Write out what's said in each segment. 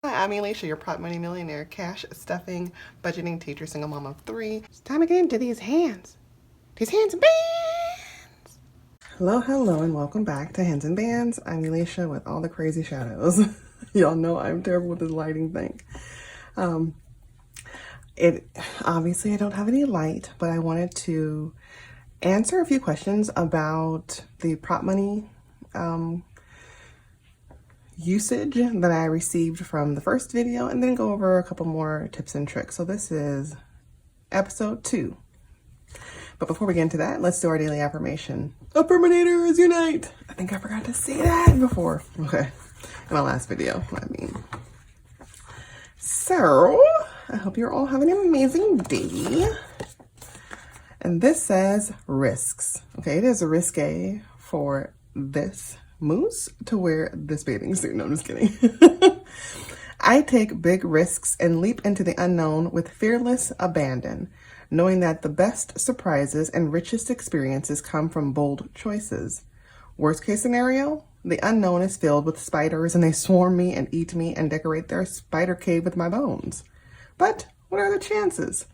Hi, I'm Alicia, your prop money millionaire, cash stuffing, budgeting teacher, single mom of 3. It's time to get into these hands. These hands and bands. Hello, and welcome back to Hands and Bands. I'm Alicia with all the crazy shadows. Y'all know I'm terrible with this lighting thing. Obviously I don't have any light, but I wanted to answer a few questions about the prop money usage that I received from the first video, and then go over a couple more tips and tricks. So this is episode 2. But before we get into that, let's do our daily affirmation. Affirminators unite! I think I forgot to say that before. Okay, in my last video, I mean. So, I hope you're all having an amazing day. And this says risks. Okay, it is risque for this moose to wear this bathing suit. No, I'm just kidding. I take big risks and leap into the unknown with fearless abandon, knowing that the best surprises and richest experiences come from bold choices. Worst case scenario, the unknown is filled with spiders and they swarm me and eat me and decorate their spider cave with my bones. But what are the chances?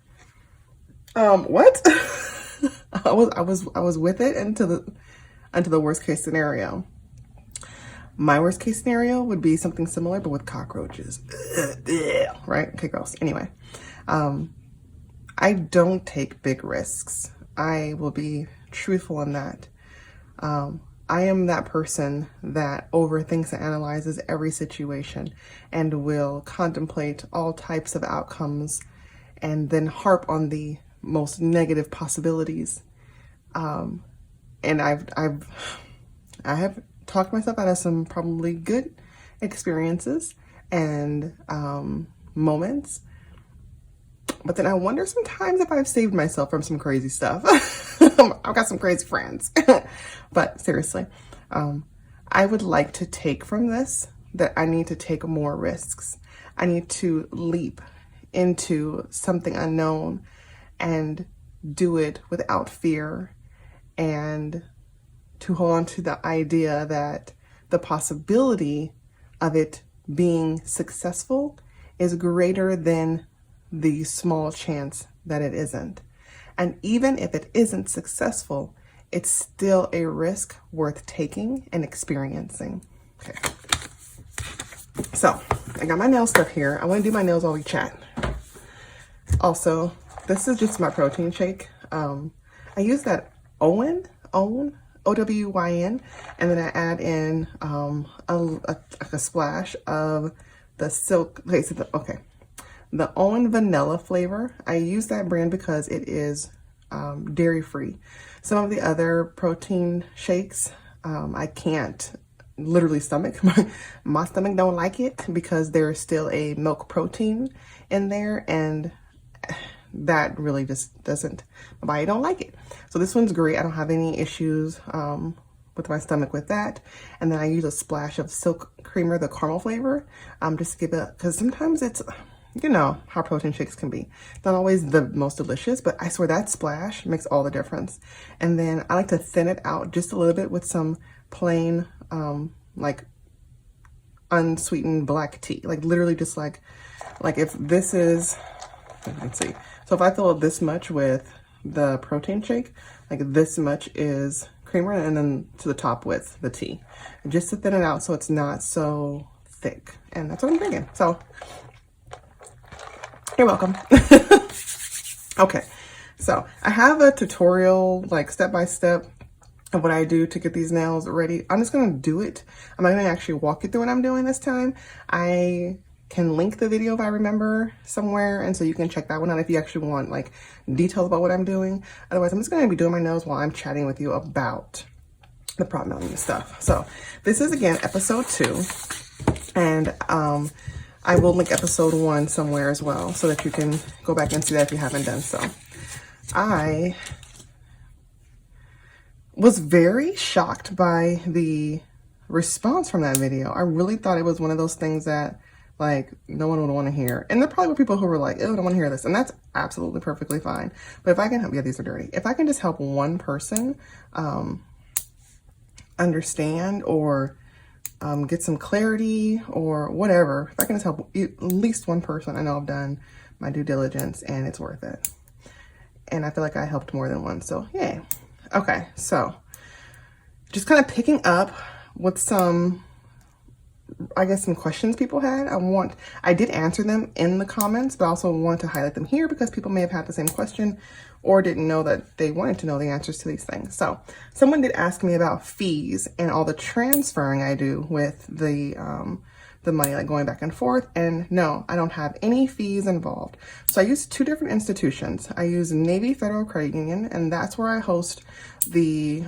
What? I was with it until the worst case scenario. My worst case scenario would be something similar, but with cockroaches. Right? Okay, gross. Anyway, I don't take big risks. I will be truthful in that. I am that person that overthinks and analyzes every situation and will contemplate all types of outcomes and then harp on the most negative possibilities. And I have talked myself out of some probably good experiences and moments. But then I wonder sometimes if I've saved myself from some crazy stuff. I've got some crazy friends. But seriously, I would like to take from this that I need to take more risks. I need to leap into something unknown and do it without fear, and to hold on to the idea that the possibility of it being successful is greater than the small chance that it isn't. And even if it isn't successful, it's still a risk worth taking and experiencing. Okay. So I got my nail stuff here. I want to do my nails while we chat. Also, this is just my protein shake. I use that Owen, OWYN, and then I add in a splash of the silk. Okay, the Owen vanilla flavor. I use that brand because it is dairy free. Some of the other protein shakes, I can't literally stomach. My stomach don't like it because there's still a milk protein in there, and that really just doesn't, my body don't like it. So this one's great. I don't have any issues with my stomach with that. And then I use a splash of silk creamer, the caramel flavor, just to give it, because sometimes it's, you know how protein shakes can be. It's not always the most delicious, but I swear that splash makes all the difference. And then I like to thin it out just a little bit with some plain, like unsweetened black tea. Like literally just like if this is, let's see. So if I fill it this much with the protein shake, like this much is creamer, and then to the top with the tea, just to thin it out so it's not so thick. And that's what I'm drinking. So you're welcome. Okay, so I have a tutorial, like step-by-step of what I do to get these nails ready. I'm just gonna do it. I'm not gonna actually walk you through what I'm doing this time. I can link the video if I remember somewhere, and so you can check that one out if you actually want like details about what I'm doing. Otherwise, I'm just gonna be doing my nails while I'm chatting with you about the prop milling stuff. So this is again episode 2, and I will link episode 1 somewhere as well so that you can go back and see that if you haven't done so. I was very shocked by the response from that video. I really thought it was one of those things that like no one would want to hear. And there probably were people who were like, oh, I don't want to hear this. And that's absolutely perfectly fine. But if I can help, yeah, these are dirty. If I can just help one person understand or get some clarity or whatever. If I can just help at least one person, I know I've done my due diligence and it's worth it. And I feel like I helped more than one, so yay. Okay, so just kind of picking up with some, I guess, some questions people had. I did answer them in the comments, but I also wanted to highlight them here because people may have had the same question or didn't know that they wanted to know the answers to these things. So someone did ask me about fees and all the transferring I do with the money, like going back and forth. And no, I don't have any fees involved. So I use two different institutions. I use Navy Federal Credit Union, and that's where I host the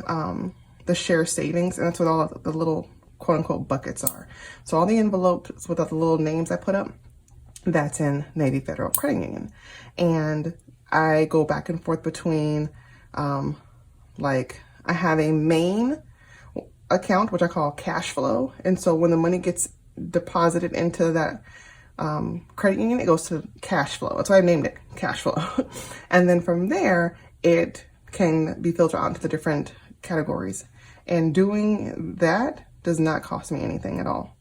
share savings, and that's what all of the little quote unquote buckets are. So all the envelopes with the little names I put up, that's in Navy Federal Credit Union. And I go back and forth between, like, I have a main account, which I call cash flow. And so when the money gets deposited into that credit union, it goes to cash flow. That's why I named it cash flow. And then from there, it can be filtered out into the different categories. And doing that does not cost me anything at all.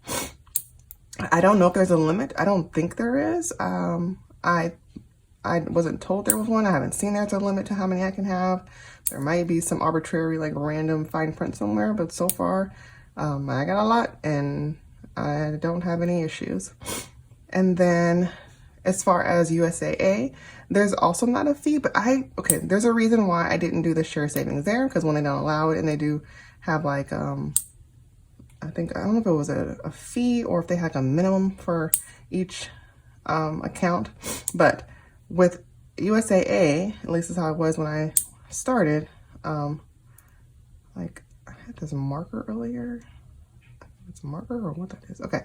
I don't know if there's a limit. I don't think there is. I wasn't told there was one. I haven't seen there's a limit to how many I can have. There might be some arbitrary, like, random fine print somewhere, but so far, I got a lot and I don't have any issues. And then as far as USAA, there's also not a fee, but okay, there's a reason why I didn't do the share savings there, because when they don't allow it and they do have like, I don't know if it was a fee or if they had a minimum for each account, but with USAA, at least that's how it was when I started, like, I had this marker earlier. It's a marker or what that is. Okay.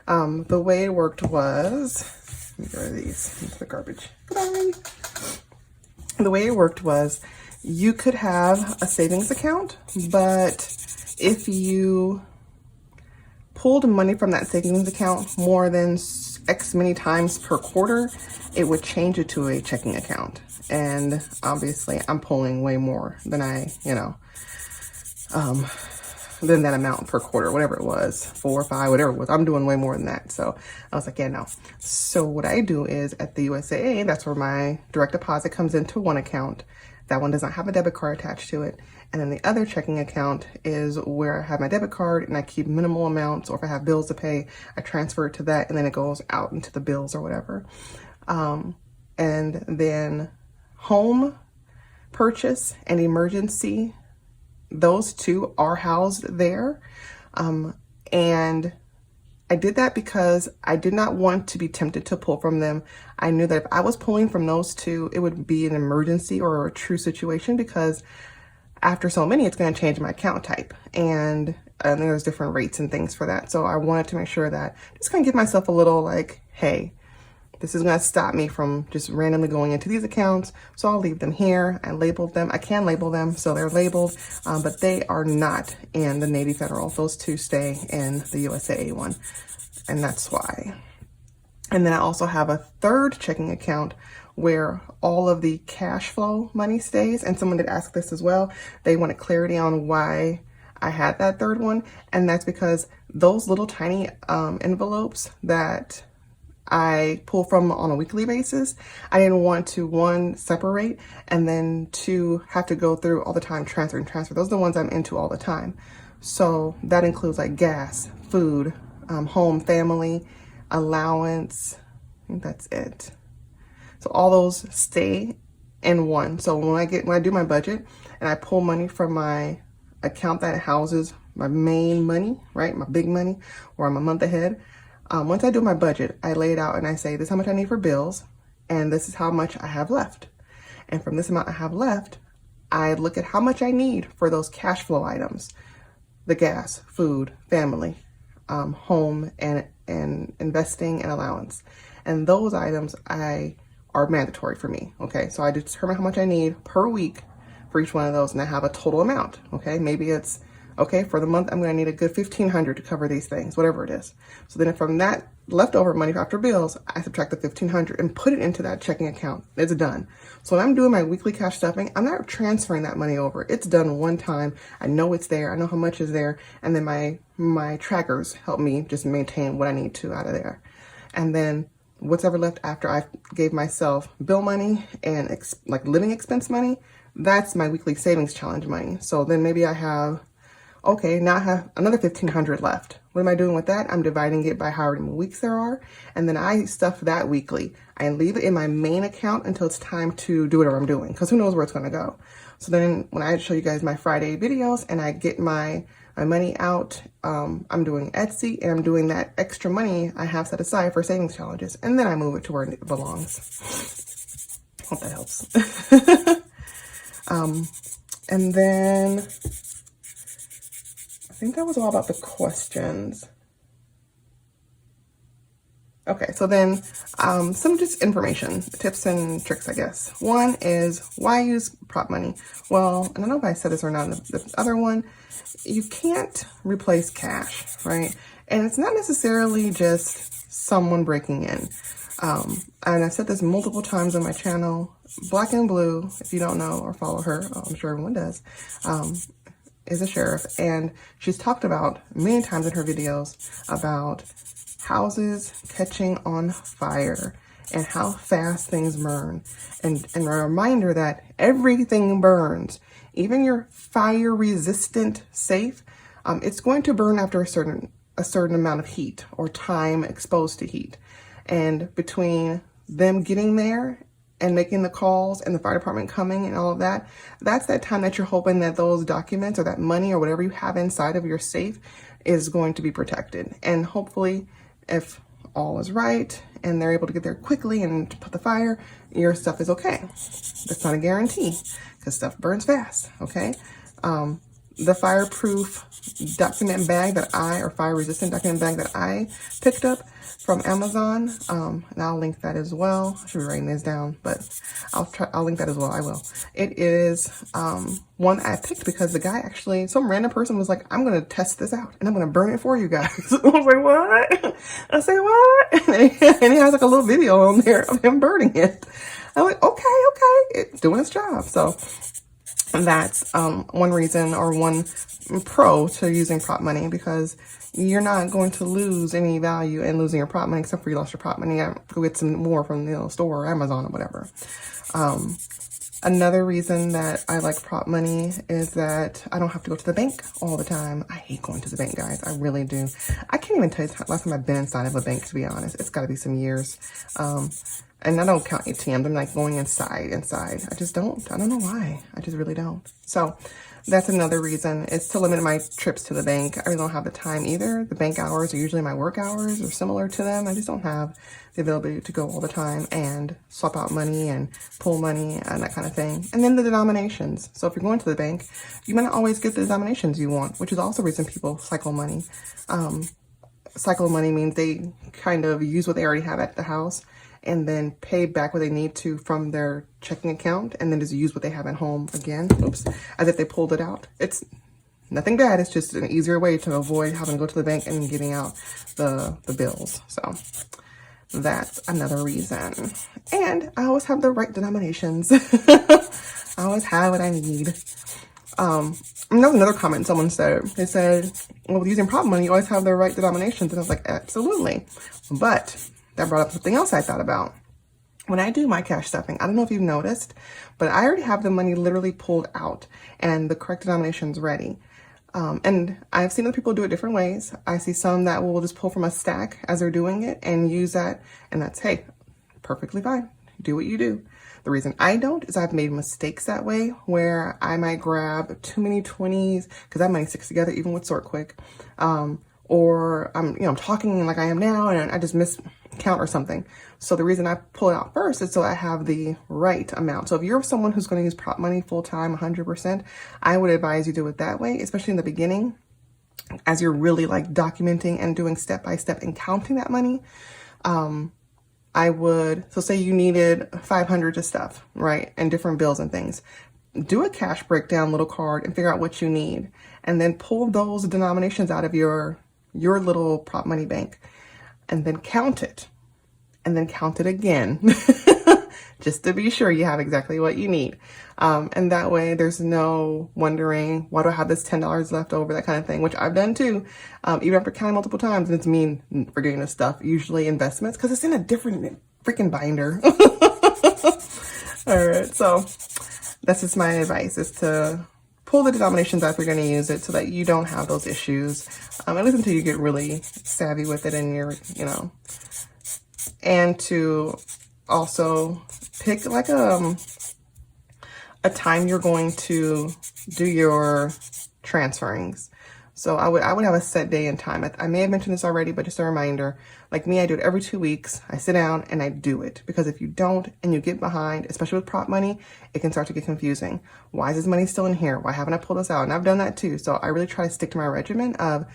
The way it worked was, let me get rid of these into the garbage. Goodbye. The way it worked was you could have a savings account, but if you pulled money from that savings account more than X many times per quarter, it would change it to a checking account. And obviously I'm pulling way more than than that amount per quarter, whatever it was, 4 or 5, whatever it was. I'm doing way more than that. So I was like, yeah, no. So what I do is at the USAA, that's where my direct deposit comes into one account. That one does not have a debit card attached to it. And then the other checking account is where I have my debit card and I keep minimal amounts, or if I have bills to pay, I transfer it to that and then it goes out into the bills or whatever. And then home purchase and emergency, those two are housed there. And I did that because I did not want to be tempted to pull from them. I knew that if I was pulling from those two, it would be an emergency or a true situation, because after so many, it's going to change my account type. And there's different rates and things for that. So I wanted to make sure that just kind of give myself a little like, hey, this is going to stop me from just randomly going into these accounts. So I'll leave them here. I labeled them. I can label them, so they're labeled, but they are not in the Navy Federal. Those two stay in the USAA one, and that's why. And then I also have a third checking account where all of the cash flow money stays. And someone did ask this as well. They wanted clarity on why I had that third one. And that's because those little tiny envelopes that I pull from on a weekly basis, I didn't want to, one, separate, and then two, have to go through all the time transfer. Those are the ones I'm into all the time. So that includes like gas, food, home, family, allowance. I think that's it. So all those stay in one. So when I do my budget and I pull money from my account that houses my main money, right, my big money, or I'm a month ahead, once I do my budget, I lay it out and I say, this is how much I need for bills, and this is how much I have left. And from this amount I have left, I look at how much I need for those cash flow items, the gas, food, family, home, and investing and allowance. And those items are mandatory for me, okay? So I determine how much I need per week for each one of those, and I have a total amount, okay? Maybe it's Okay, for the month, I'm going to need a good $1,500 to cover these things, whatever it is. So then from that leftover money after bills, I subtract the $1,500 and put it into that checking account. It's done. So when I'm doing my weekly cash stuffing, I'm not transferring that money over. It's done one time. I know it's there. I know how much is there. And then my trackers help me just maintain what I need to out of there. And then what's ever left after I gave myself bill money and like living expense money, that's my weekly savings challenge money. So then maybe I have, okay, now I have another $1,500 left. What am I doing with that? I'm dividing it by however many weeks there are. And then I stuff that weekly. I leave it in my main account until it's time to do whatever I'm doing, because who knows where it's going to go. So then when I show you guys my Friday videos and I get my money out, I'm doing Etsy and I'm doing that extra money I have set aside for savings challenges. And then I move it to where it belongs. Hope that helps. And then I think that was all about the questions. Okay, so then some just information, tips and tricks, I guess. One is, why use prop money? Well, I don't know if I said this or not. The other one, you can't replace cash, right? And it's not necessarily just someone breaking in. And I've said this multiple times on my channel. Black and Blue, if you don't know or follow her, I'm sure everyone does, is a sheriff. And she's talked about many times in her videos about houses catching on fire and how fast things burn. And a reminder that everything burns, even your fire resistant safe, it's going to burn after a certain amount of heat or time exposed to heat. And between them getting there and making the calls and the fire department coming and all of that, that's that time that you're hoping that those documents or that money or whatever you have inside of your safe is going to be protected. And hopefully, if all is right and they're able to get there quickly and to put the fire, your stuff is okay. That's not a guarantee because stuff burns fast, okay? The fireproof document bag or fire resistant document bag that I picked up from Amazon, and I'll link that as well. I should be writing this down, but I'll link that as well. I will. It is one I picked because the guy actually, some random person was like, I'm going to test this out and I'm going to burn it for you guys. I was like, what? I say, what? And he has like a little video on there of him burning it. I'm like, okay, it's doing its job. So that's one reason or one pro to using prop money, because you're not going to lose any value in losing your prop money, except for you lost your prop money. Go get some more from the store or Amazon or whatever. Another reason that I like prop money is that I don't have to go to the bank all the time. I hate going to the bank, guys. I really do. I can't even tell you the last time I've been inside of a bank, to be honest. It's got to be some years. And I don't count ATMs. I'm like going inside. I just don't. I don't know why. I just really don't. So that's another reason, is to limit my trips to the bank. I really don't have the time either. The bank hours are usually my work hours or similar to them. I just don't have the ability to go all the time and swap out money and pull money and that kind of thing. And then the denominations. So if you're going to the bank, you might not always get the denominations you want, which is also a reason people cycle money. Cycle money means they kind of use what they already have at the house and then pay back what they need to from their checking account, and then just use what they have at home again, as if they pulled it out. It's nothing bad, it's just an easier way to avoid having to go to the bank and giving out the bills. So that's another reason. And I always have the right denominations. I always have what I need. Another comment someone said, they said, well, with using prop money, you always have the right denominations. And I was like, absolutely. But that brought up something else I thought about. When I do my cash stuffing, I don't know if you've noticed, but I already have the money literally pulled out and the correct denominations ready. And I've seen other people do it different ways. I see some that will just pull from a stack as they're doing it and use that. And that's, hey, perfectly fine. Do what you do. The reason I don't is I've made mistakes that way, where I might grab too many 20s because that money sticks together even with sort quick. Or I'm talking like I am now and I just miscount or something. So the reason I pull it out first is so I have the right amount. So if you're someone who's going to use prop money full time, 100%, I would advise you do it that way, especially in the beginning, as you're really like documenting and doing step by step and counting that money. So say you needed 500 to stuff, right? And different bills and things. do a cash breakdown little card and figure out what you need, and then pull those denominations out of your little prop money bank, and then count it, and then count it again, just to be sure you have exactly what you need. And that way there's no wondering, why do I have this $10 left over, that kind of thing, which I've done too, even after counting multiple times. And it's me forgetting this stuff, usually investments, because it's in a different freaking binder. All right, so that's just my advice, is to pull the denominations out if you're going to use it, so that you don't have those issues, at least until you get really savvy with it and you're, and to also pick like a time you're going to do your transferings. So I would have a set day and time. I may have mentioned this already, but just a reminder, like me, I do it every 2 weeks. I sit down and I do it, because if you don't and you get behind, especially with prop money, it can start to get confusing. Why is this money still in here? Why haven't I pulled this out? And I've done that too. So I really try to stick to my regimen of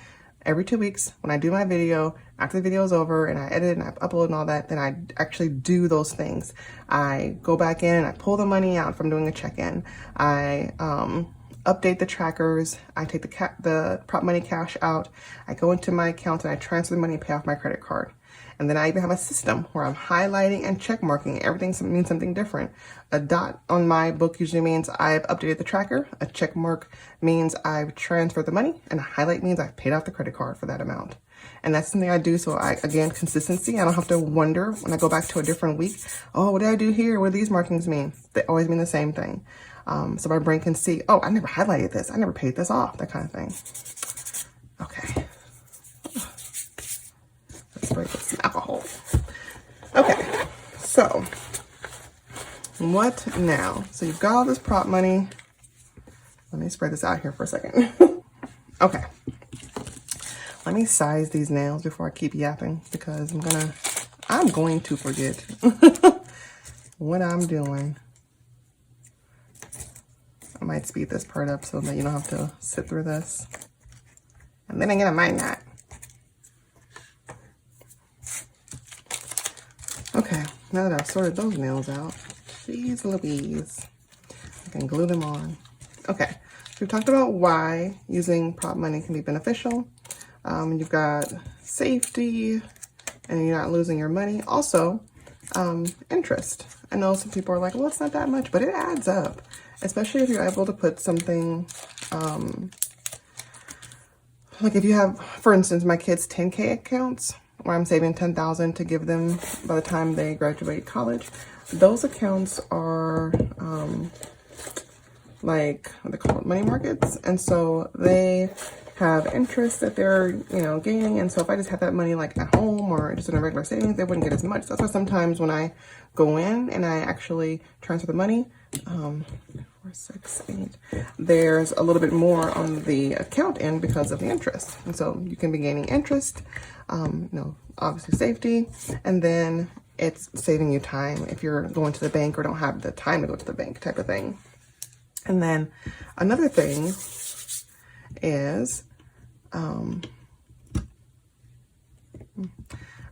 every 2 weeks when I do my video, after the video is over and I edit and I upload and all that, then I actually do those things. I go back in and I pull the money out from doing a check-in. I update the trackers. I take the prop money cash out. I go into my account and I transfer the money and pay off my credit card. And then I even have a system where I'm highlighting and check marking. Everything means something different. A dot on my book usually means I've updated the tracker. A check mark means I've transferred the money. And a highlight means I've paid off the credit card for that amount. And that's something I do. So again, consistency. I don't have to wonder when I go back to a different week, oh, what did I do here? What do these markings mean? They always mean the same thing. So my brain can see, oh, I never highlighted this. I never paid this off, that kind of thing. Okay. Let's break this alcohol. Okay, so what now? So you've got all this prop money. Let me spread this out here for a second. Okay. Let me size these nails before I keep yapping, because I'm going to forget what I'm doing. I might speed this part up so that you don't have to sit through this. And then again, I might not. Okay, now that I've sorted those nails out, jeez Louise, I can glue them on. Okay, so we've talked about why using prop money can be beneficial. You've got safety, and you're not losing your money. Also, interest. I know some people are like, well, it's not that much, but it adds up. Especially if you're able to put something, like if you have, for instance, my kids' 10K accounts, where I'm saving $10,000 to give them by the time they graduate college. Those accounts are like what they call it, money markets, and so they have interest that they're gaining. And so if I just had that money like at home or just in a regular savings, they wouldn't get as much. That's why sometimes when I go in and I actually transfer the money, 4, 6, 8, there's a little bit more on the account end because of the interest. And so you can be gaining interest, obviously safety, and then it's saving you time if you're going to the bank or don't have the time to go to the bank type of thing. And then another thing is, and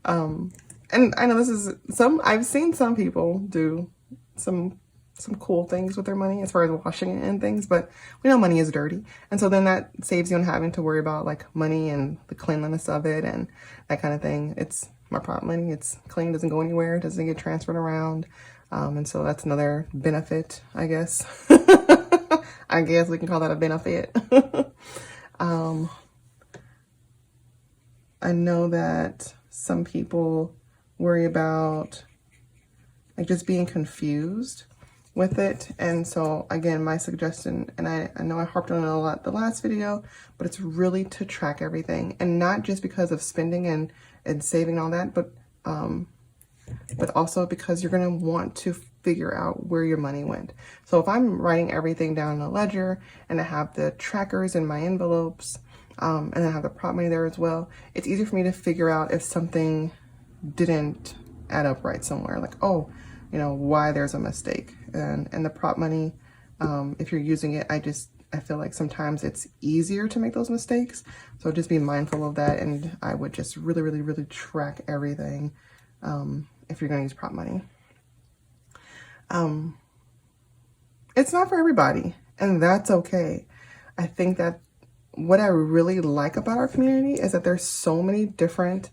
I know this is I've seen some people do some cool things with their money as far as washing it and things, but we know money is dirty. And so then that saves you on having to worry about like money and the cleanliness of it and that kind of thing. It's my prop money. It's clean, doesn't go anywhere, doesn't get transferred around. And so that's another benefit, I guess. I guess we can call that a benefit. I know that some people worry about like just being confused with it. And so again, my suggestion, and I know I harped on it a lot the last video, but it's really to track everything, and not just because of spending and saving and all that, but also because you're going to want to figure out where your money went. So if I'm writing everything down in a ledger and I have the trackers in my envelopes, and I have the prop money there as well, it's easier for me to figure out if something didn't add up right somewhere, like, oh, why there's a mistake. And the prop money, if you're using it, I feel like sometimes it's easier to make those mistakes. So just be mindful of that. And I would just really, really, really track everything if you're going to use prop money. And It's not for everybody, and that's okay. I think that what I really like about our community is that there's so many different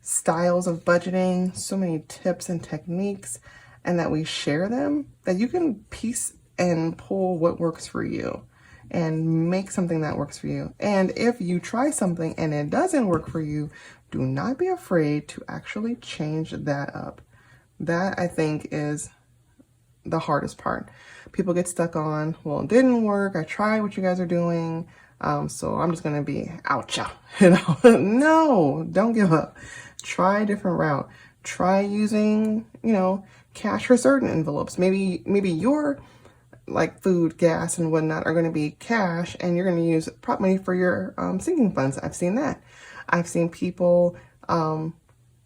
styles of budgeting, so many tips and techniques, and that we share them, that you can piece and pull what works for you and make something that works for you. And if you try something and it doesn't work for you, do not be afraid to actually change that up. That, I think, is the hardest part. People get stuck on, well, it didn't work. I tried what you guys are doing. So I'm just going to be out, you know. No, don't give up. Try a different route. Try using, you know, cash for certain envelopes. Maybe your like food, gas, and whatnot are going to be cash, and you're going to use prop money for your sinking funds. I've seen that. I've seen people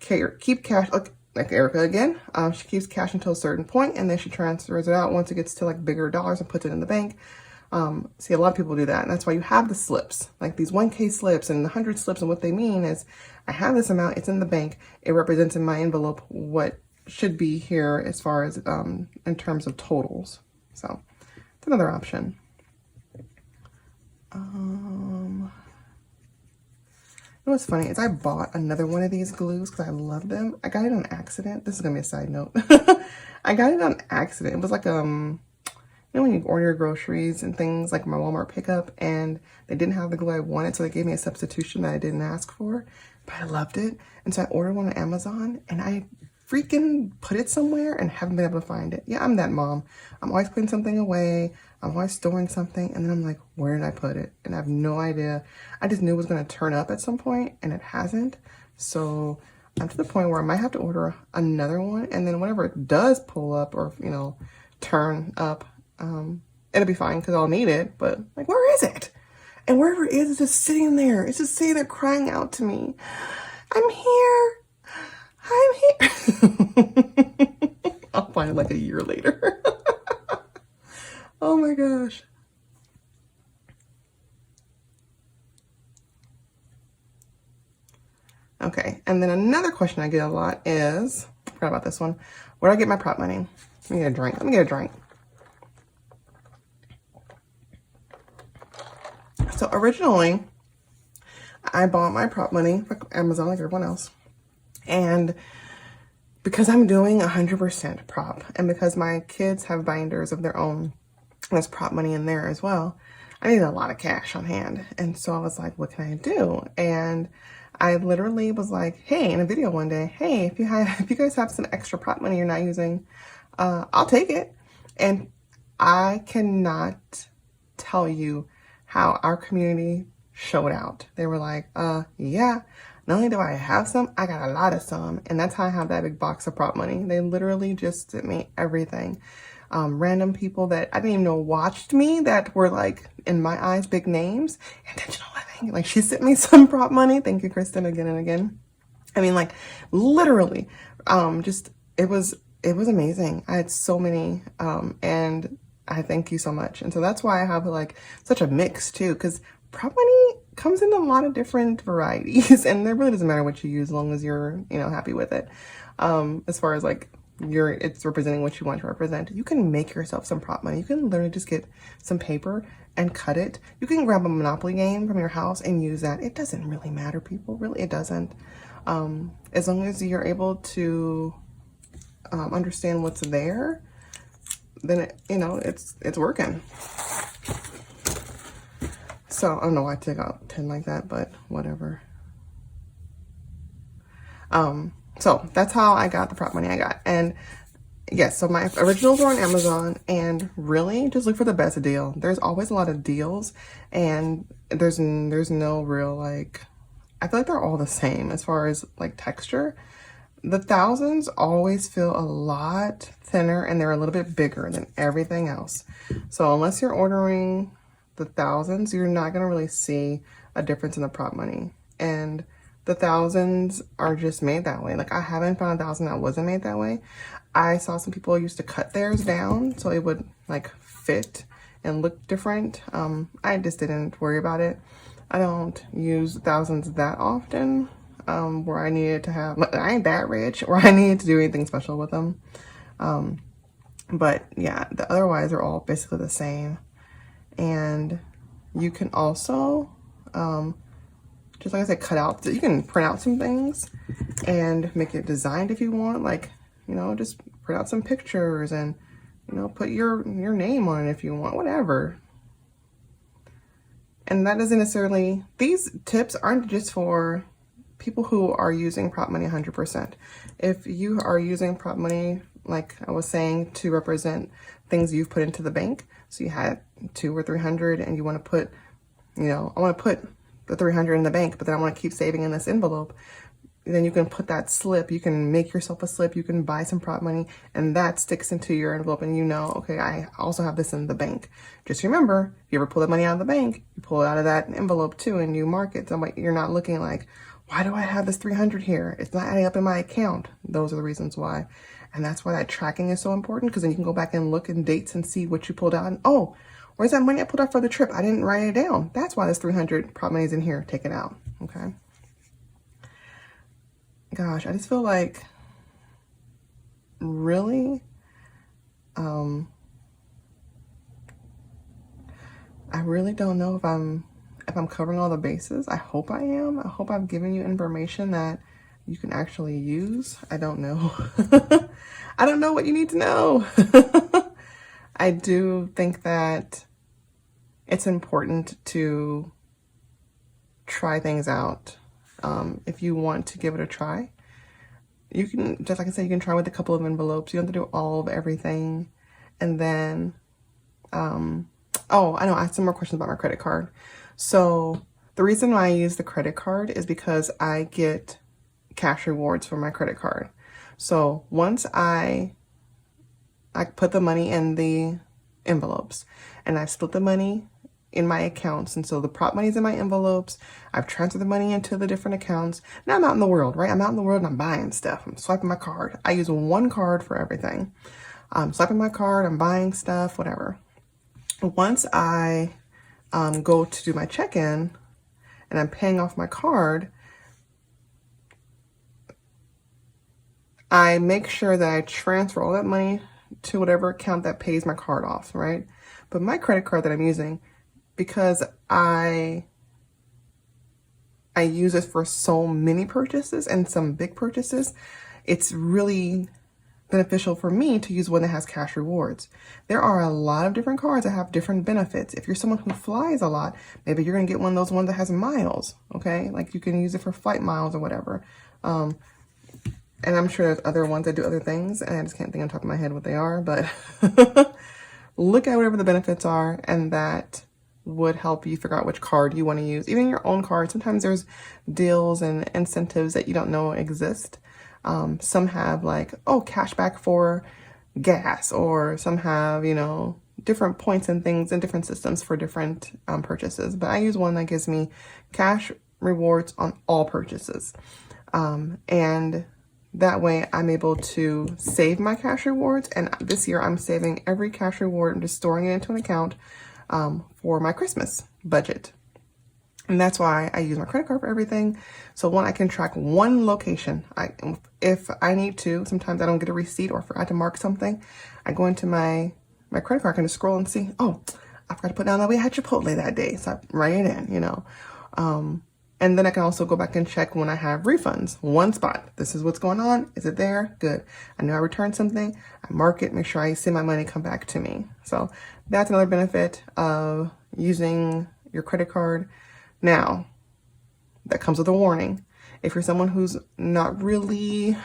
keep cash, like Erica again. She keeps cash until a certain point, and then she transfers it out once it gets to like bigger dollars and puts it in the bank. See, a lot of people do that, and that's why you have the slips, like these 1K slips and the 100 slips. And what they mean is, I have this amount, it's in the bank, it represents in my envelope what should be here as far as in terms of totals. So it's another option. You know what's funny is I bought another one of these glues because I love them. I got it on accident. This is gonna be a side note. I got it on accident. It was like you know when you order your groceries and things, like my Walmart pickup, and they didn't have the glue I wanted, so they gave me a substitution that I didn't ask for, but I loved it. And so I ordered one on Amazon, and I freaking put it somewhere and haven't been able to find it. Yeah, I'm that mom. I'm always putting something away. I'm always storing something, and then I'm like, where did I put it? And I have no idea. I just knew it was going to turn up at some point, and it hasn't. So I'm to the point where I might have to order another one, and then whenever it does pull up or, you know, turn up, it'll be fine because I'll need it. But like, where is it? And wherever it is, it's just sitting there. It's just sitting there crying out to me. I'm here. I'm here. I'll find it like a year later. Oh my gosh. Okay, and then another question I get a lot is, I forgot about this one. Where do I get my prop money? Let me get a drink. Let me get a drink. So originally, I bought my prop money from Amazon like everyone else. And because I'm doing 100% prop, and because my kids have binders of their own, there's prop money in there as well, I needed a lot of cash on hand. And so I was like, what can I do? And I literally was like, hey, in a video one day, hey, if you guys have some extra prop money you're not using, I'll take it. And I cannot tell you how our community showed out. They were like, yeah, not only do I have some, I got a lot of some. And that's how I have that big box of prop money. They literally just sent me everything. Random people that I didn't even know watched me that were like, in my eyes, big names. Intentional living. Like, she sent me some prop money. Thank you, Kristen, again and again. I mean, like, literally, it was amazing. I had so many, and I thank you so much. And so that's why I have like such a mix too, because prop money comes in a lot of different varieties, and it really doesn't matter what you use as long as you're, you know, happy with it. As far as like it's representing what you want to represent. You can make yourself some prop money. You can literally just get some paper and cut it. You can grab a Monopoly game from your house and use that. It doesn't really matter, people. Really, it doesn't. As long as you're able to understand what's there, then it's working. So I don't know why I took out 10 like that, but whatever. So that's how I got the prop money I got. And yes, so my originals are on Amazon, and really just look for the best deal. There's always a lot of deals, and there's no real, like, I feel like they're all the same as far as like texture. The thousands always feel a lot thinner, and they're a little bit bigger than everything else. So unless you're ordering the thousands, you're not going to really see a difference in the prop money. And the thousands are just made that way. Like, I haven't found a thousand that wasn't made that way. I saw some people used to cut theirs down so it would like fit and look different. I just didn't worry about it. I don't use thousands that often. Where I needed to have, I ain't that rich, where I needed to do anything special with them. But yeah, otherwise they're all basically the same. And you can also, just like I said, cut out, you can print out some things and make it designed if you want, like, you know, just print out some pictures and, you know, put your name on it if you want, whatever. And that doesn't necessarily, these tips aren't just for people who are using prop money 100%. If you are using prop money, like I was saying, to represent things you've put into the bank, so you had 200 or 300 and you want to put, you know, I want to put the 300 in the bank, but then I want to keep saving in this envelope, then you can put that slip, you can make yourself a slip, you can buy some prop money, and that sticks into your envelope, and you know, okay, I also have this in the bank. Just remember, if you ever pull the money out of the bank, you pull it out of that envelope too, and you mark it, so you're not looking like, why do I have this 300 here? It's not adding up in my account. Those are the reasons why. And that's why that tracking is so important, because then you can go back and look in dates and see what you pulled out, and oh, where's that money I pulled out for the trip? I didn't write it down. That's why this 300 prop money is in here. Take it out, okay? Gosh, I just feel like, really, I really don't know if I'm covering all the bases. I hope I am. I hope I've given you information that you can actually use. I don't know. I don't know what you need to know. I do think that it's important to try things out. If you want to give it a try, you can, just like I said, you can try with a couple of envelopes. You don't have to do all of everything. And then, oh, I know, I have some more questions about my credit card. So the reason why I use the credit card is because I get cash rewards for my credit card. So once I put the money in the envelopes and I split the money in my accounts, and so the prop money's in my envelopes, I've transferred the money into the different accounts. Now I'm out in the world, right? I'm out in the world and I'm buying stuff. I'm swiping my card. I use one card for everything. I'm swiping my card, I'm buying stuff, whatever. Once I go to do my check-in and I'm paying off my card, I make sure that I transfer all that money to whatever account that pays my card off, right? But my credit card that I'm using, because I use it for so many purchases and some big purchases, it's really beneficial for me to use one that has cash rewards. There are a lot of different cards that have different benefits. If you're someone who flies a lot, maybe you're gonna get one of those ones that has miles, okay? Like you can use it for flight miles or whatever. And I'm sure there's other ones that do other things, and I just can't think on top of my head what they are, but look at whatever the benefits are, and that would help you figure out which card you want to use. Even your own card, sometimes there's deals and incentives that you don't know exist. Some have like, oh, cash back for gas, or some have, you know, different points and things and different systems for different purchases. But I use one that gives me cash rewards on all purchases. And that way I'm able to save my cash rewards. And this year I'm saving every cash reward and just storing it into an account for my Christmas budget. And that's why I use my credit card for everything. So one, I can track one location. If I need to, sometimes I don't get a receipt or forgot to mark something, I go into my credit card, I can just scroll and see, oh, I forgot to put down that we had Chipotle that day. So I write it in, you know. And then I can also go back and check when I have refunds. One spot. This is what's going on. Is it there? Good. I know I returned something. I mark it, make sure I see my money come back to me. So that's another benefit of using your credit card. Now, that comes with a warning. If you're someone who's not really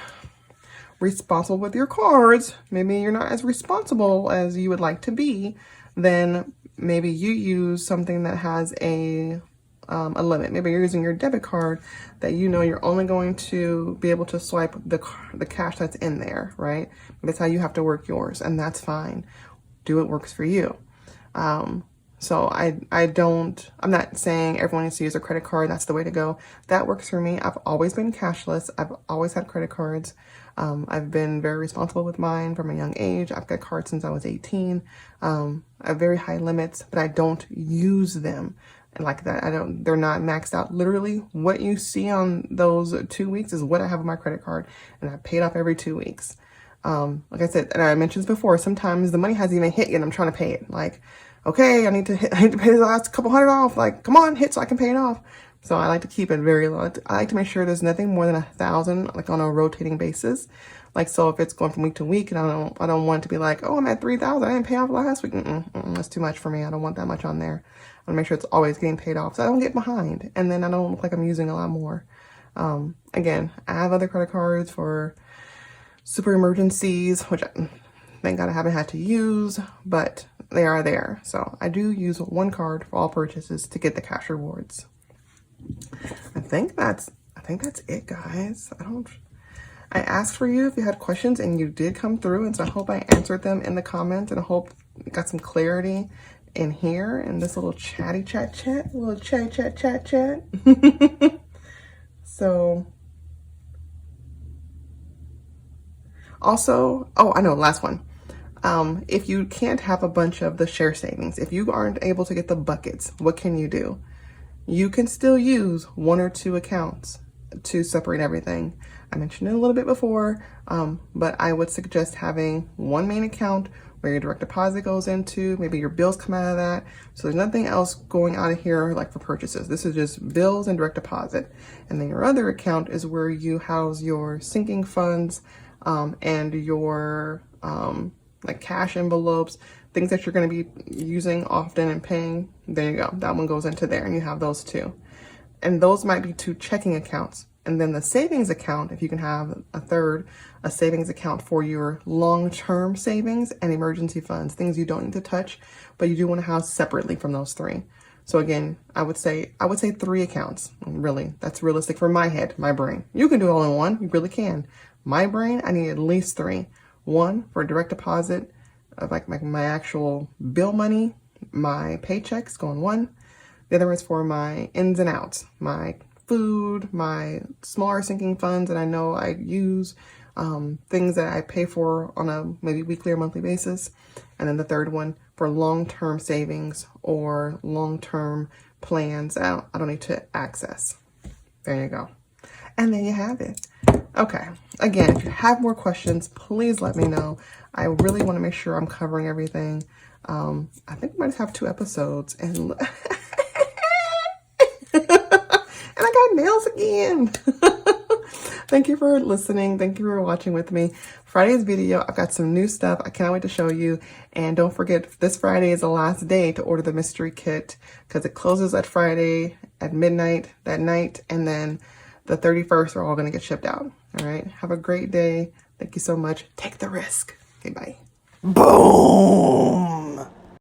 responsible with your cards, maybe you're not as responsible as you would like to be, then maybe you use something that has a limit. Maybe you're using your debit card that you know you're only going to be able to swipe the cash that's in there, right? That's how you have to work yours, and that's fine. Do what works for you. So I'm not saying everyone needs to use a credit card. That's the way to go. That works for me. I've always been cashless. I've always had credit cards. I've been very responsible with mine from a young age. I've got cards since I was 18. I have very high limits, but I don't use them like that. They're not maxed out. Literally what you see on those 2 weeks is what I have on my credit card, and I pay it off every 2 weeks. Like I said, and I mentioned this before, sometimes the money hasn't even hit yet and I'm trying to pay it. Like, okay, I need to pay the last couple hundred off. Like, come on, hit so I can pay it off. So I like to keep it very low. I like to make sure there's nothing more than 1,000, like on a rotating basis. Like, so if it's going from week to week and I don't want it to be like, oh, I'm at 3,000. I didn't pay off last week. That's too much for me. I don't want that much on there. I want to make sure it's always getting paid off so I don't get behind. And then I don't look like I'm using a lot more. Again, I have other credit cards for super emergencies, which thank God I haven't had to use, but they are there. So I do use one card for all purchases to get the cash rewards. I think that's it, guys. I asked for you if you had questions and you did come through, and so I hope I answered them in the comments, and I hope you got some clarity in here in this little chatty chat, little chat. So also, oh, I know, last one. If you can't have a bunch of the share savings, if you aren't able to get the buckets, what can you do? You can still use one or two accounts to separate everything. I mentioned it a little bit before, but I would suggest having one main account where your direct deposit goes into, maybe your bills come out of that. So there's nothing else going out of here like for purchases. This is just bills and direct deposit. And then your other account is where you house your sinking funds and your like cash envelopes, things that you're going to be using often and paying. There you go. That one goes into there and you have those two. And those might be two checking accounts. And then the savings account, if you can have a savings account for your long-term savings and emergency funds, things you don't need to touch, but you do want to house separately from those three. So again, I would say 3 accounts. Really, that's realistic for my head, my brain. You can do it all in one. You really can. My brain, I need at least 3. One for direct deposit of like my actual bill money, my paychecks go in one. The other is for my ins and outs, my food, my smaller sinking funds that I know I use, things that I pay for on a maybe weekly or monthly basis. And then the third one for long-term savings or long-term plans I don't need to access. There you go. And there you have it. Okay. Again, if you have more questions, please let me know. I really want to make sure I'm covering everything. I think we might have 2 episodes and and I got nails again. Thank you for listening. Thank you for watching with me. Friday's video, I've got some new stuff. I cannot wait to show you. And don't forget, this Friday is the last day to order the mystery kit because it closes that Friday at midnight that night. And then the 31st are all going to get shipped out. All right. Have a great day. Thank you so much. Take the risk. Okay, bye. Boom.